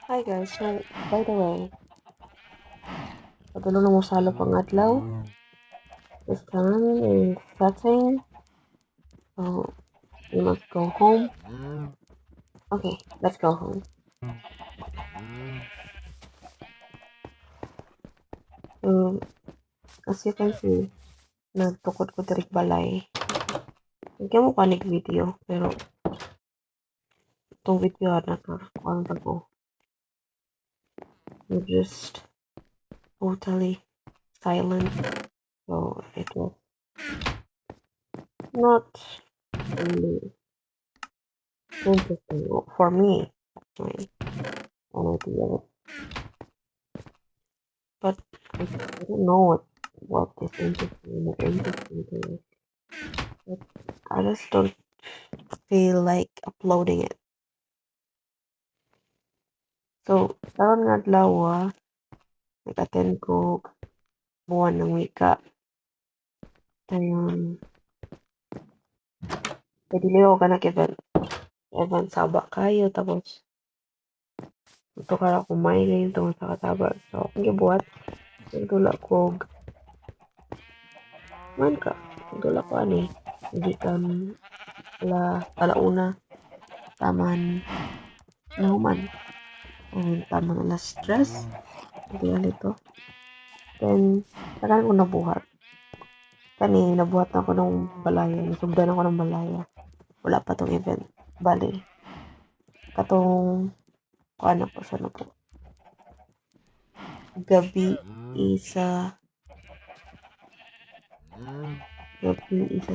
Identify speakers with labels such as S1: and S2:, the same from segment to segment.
S1: Hi guys, so by the way, padulong na mo salo pang adlaw. This time is setting, so we must go home. Okay, let's go home. So, as you can see, nagtukod ko diri balay. Hindi mo panig video, pero itong video nakakuan pa ko. You're just totally silent, so it was not really interesting for me, actually, an idea. But I don't know what is interesting or interesting to you. But I just don't feel like uploading it. So, karon nga adlaw nag-attend ko buwan ng wika. Dayon, dili ako ka event. Event saba kayo, tapos ito ka ako mailin tungkol sa kataba. So, akong gibuhat, nagdula ko, man ka, nagdula ko ani, gikan alauna, taman, nahuman. Taman alas stress, hindi nito. Then, tagan ko nabuhat. Kani, nabuhat na ako ng balaya. Nasugdan ako ng balaya. Wala pa tong event. Bali. Katong, kuan ako siya na po. Gabi isa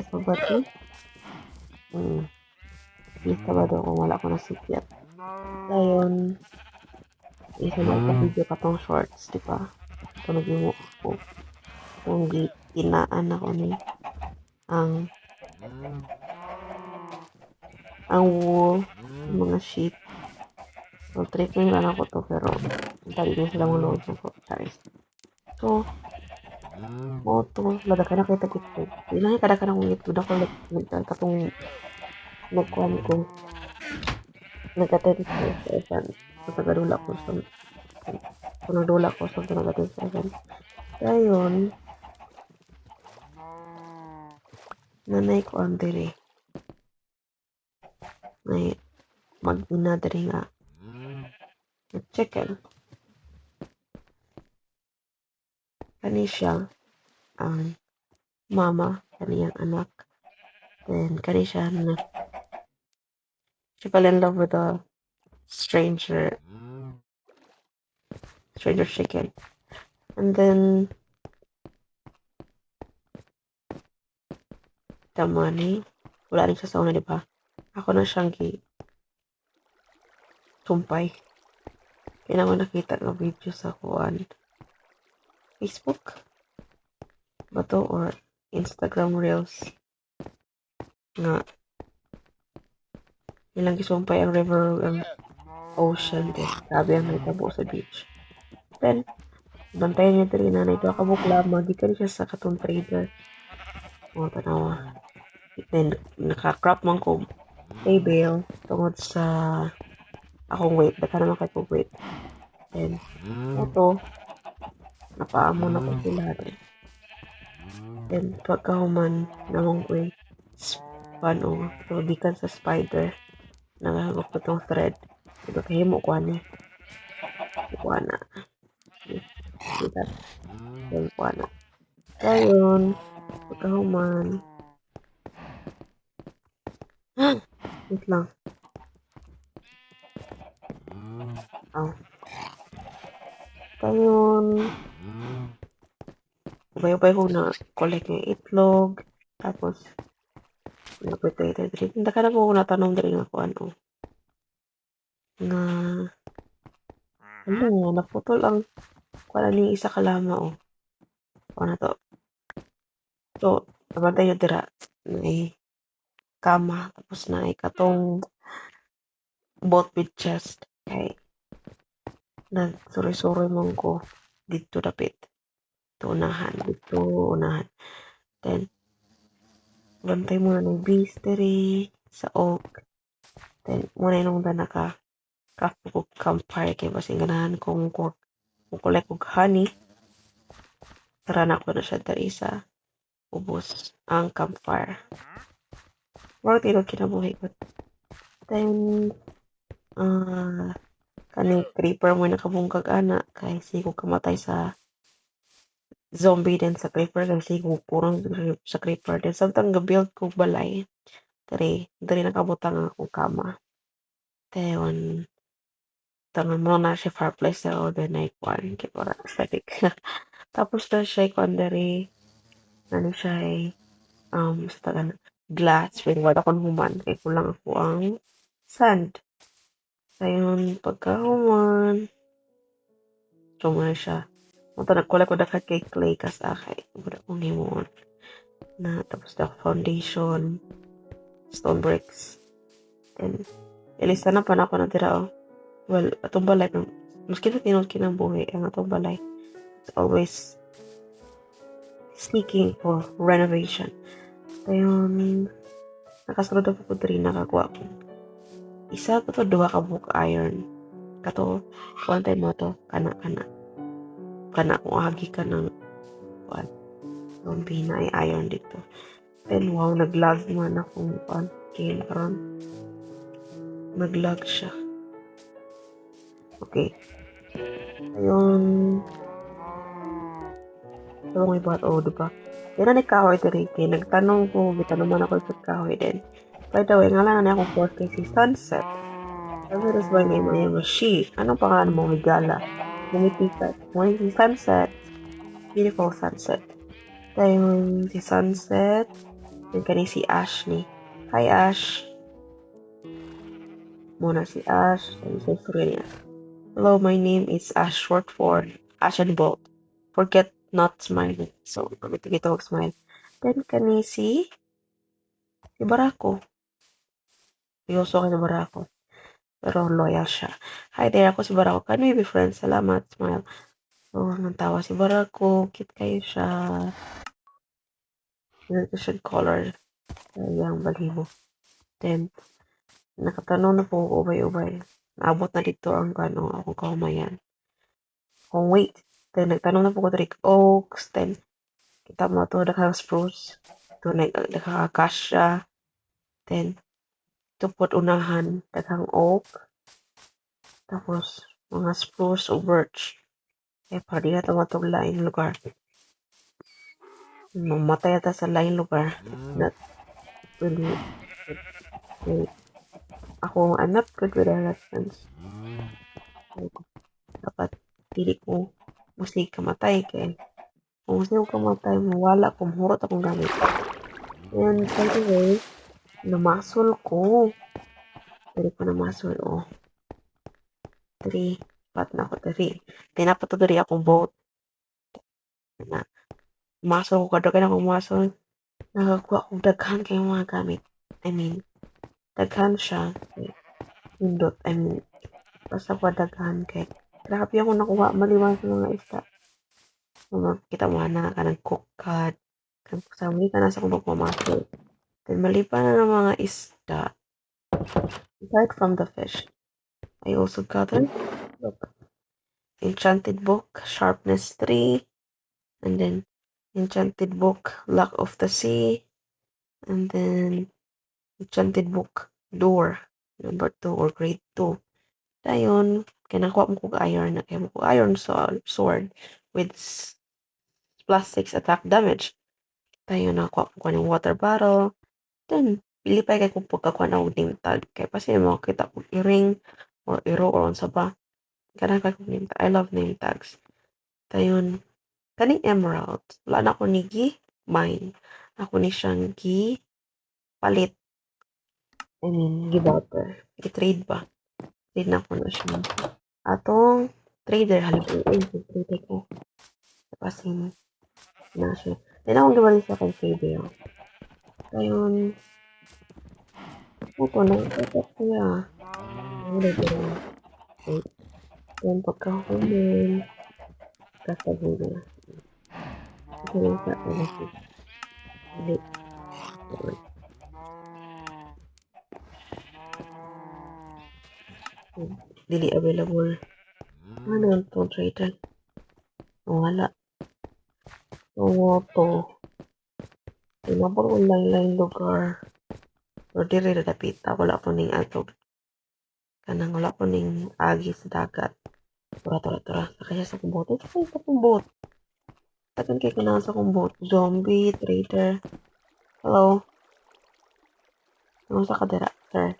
S1: sa bati. Isa ba daw kung wala ko nasikyat. Dayon, isa na sa video katong shorts, di ba? Ito naging ko. Kung ginaan ako ni ang wool, mga sheet. So, treatment lang ako to, pero dali na sila mga load na ko. Charis. So, mo to, lada ka na kita gito. Inahin kada ka na kong ito. Dako, katong nagkuhan ko. Nag-attend ko sa event. So, tagadula ko sa nagdula ko sa nag-attend sa event. Dayon, nanay ko ang diri. May mag-ina diri nga. Chicken. Kani siya ang mama, kaniyang anak. Then, kani siya na she fell in love with a stranger chicken. And then, the money, wala rin siya sa una, di ba? Ako na siyang sumpay. Kaya naman nakita ng video sa kuan Facebook ba to or Instagram Reels nga ilang gisumpay ang river ang ocean din. Sabi ang nagtabo sa beach. Then, bantayan niya diri na ito kabukla, magikan siya sa katong trader. O, tanawa. Then, naka-crop man ko pay bail tungod sa akong weight. Baka naman kayo po weight. Then, ito, napaamo na ko sila din. Then, pagkahuman namang ko paano, so, gikan sa spider, nangahagok ko tong thread. Ito, kahimo ko ano. Kuha na. Kita. Then, kuha na. Kayon, pagkahuman. Wait lang. Kayon, ubay-ubay ko na collect ng itlog. Tapos, napitay diri. Hindi ka na po natanong diri nga ko ano. Nga, ano nga, naputol ang wala ni isa kalama o. Ano to? So, nabantay nyo dira. May kama. Tapos na katong both with chest. Kay, nagsuroy-suroy mong ko dito dapit. Dito unahan. Then, bantay mo na ng beast diri sa oak. Then, muna nung naka craft ko campfire kay basing ganahan kong collect og honey. Tara na ko na siya dali sa ubos ang campfire. Murag tinod kinabuhi ko. Then, kani creeper mo nakabungkag ana kay sige ko kamatay sa zombie din sa creeper kay sige ko kurang sa creeper din samtang ga-build ko balay. Diri nakabutang ang akong kama. Dayon, tangan mo na siya fireplace sa order na ikuan kay para aesthetic. Tapos na siya ikuan diri ano siya ay sa tagan glass when wala akong human kay kulang ako ang sand. Dayon pagkahuman na siya. Mata nagkulay ko dakat kay clay kas akay. Wala kong himon na tapos na foundation stone bricks. Then ilista na pa na ako natira oh. Well, atong balay, maski na tinod kinabuhi, ang atong balay, it's always seeking for renovation. Ayun, nakasunod ako ko diri nakakuha ko. Isa ko to, duha ka book iron. Kato, kuwan tayo mo to, kana kung agi ka ng, kuwan, zombie na ay iron dito. Then, wow, nag-lag man akong, kuwan, game karon. Nag-lag siya. Okay. Ayun. So, may buhat, diba? Yan na kahoy diri kay nagtanong ko, gitanong man ako sa kahoy din. By the way, ngalan na akong fourth kay si Sunset. Sunset is my name, I am a she. Anong pangalan mo, Migala? Bumitikat. Ngayon si Sunset. Beautiful Sunset. Dahil si Sunset, then kani si Ash ni. Hi, Ash. Muna si Ash, and si Serena. Hello, my name is Ash, short for Ash and Bolt. Forget not smiling. So, pagkita kita smile. Then, kani si Barako. Seryoso ka sa Barako. Pero loyal siya. Hi there, ako si Barako. Can we be friends? Salamat, smile. So, natawa si Barako. Cute kayo siya. Nutrition color. Yung balibo. Then, nakatanong na po ubay-ubay. Naabot na dito ang akong kahumayan. Kung wait. Then, nagtanong na po ko Rick Oaks. Then, kita mo ito, naka-spruce. Ito, naka-akasya. Then, ito po unahan, daghang oak. Tapos, mga spruce o birch. Eh, para di na ito matong laing lugar. Mamatay ata sa laing lugar. Not really. Ako, I'm not good with directions. Dapat, hindi ko musig kamatay kay kung musig ko kamatay, mawala ko, mahurot akong gamit. And, by the way, namasol ko. Dari ko namasol, oh. 3, pat na ako 3. Tinapat to dari akong boat. Na, masol ko kadaghan akong masol. Nakakuha ko daghan kayong mga gamit. I mean, daghan siya. Pindot, I mean, basta ko daghan kay grabe ako nakuha maliwan sa mga isda. Kita mo na ka ng cook cod. Kasama ka na sa kung pagmamasol. Then maliban na ng mga isda, aside from the fish, I also gathered Enchanted Book, Sharpness 3, and then Enchanted Book, Luck of the Sea, and then Enchanted Book, Door, number 2 or grade 2. Dayon, kinakuha mo kong iron na kaya mo kong iron sword with plus 6 attack damage. Dayon, nakuha ko ng water bottle. Then, pili pa kay kung pagkakuha na name tag. Kaya pa siya mo kita kong earring or iro or unsa ba. Kanang kay kong name tag. I love name tags. Dayon, kaning emerald. Wala na ako ni mine. Ako ni siyang palit. I mean, barter. I-trade ba? Trade na ko na siya. Atong trader halipin. Trade ko. Kapasin na siya. Then akong gawin sa kay trader. Dayon, ito na. Ito siya. Ano ba? Wait. Yan pagkahuman. Kasabi na. Ito lang sa alaki. Ulit. dili available. Ano yun to, trader? Wala. To. Tinapon online lugar. Pero diri na dapita. Wala po ning atog. Kanang wala po ning agi sa dagat. Tura. Kaya sa kumbot. Ito kayo sa kumbot. Tagan kayo kanang sa kumbot. Zombie, trader. Hello? Ano sa kadira, sir?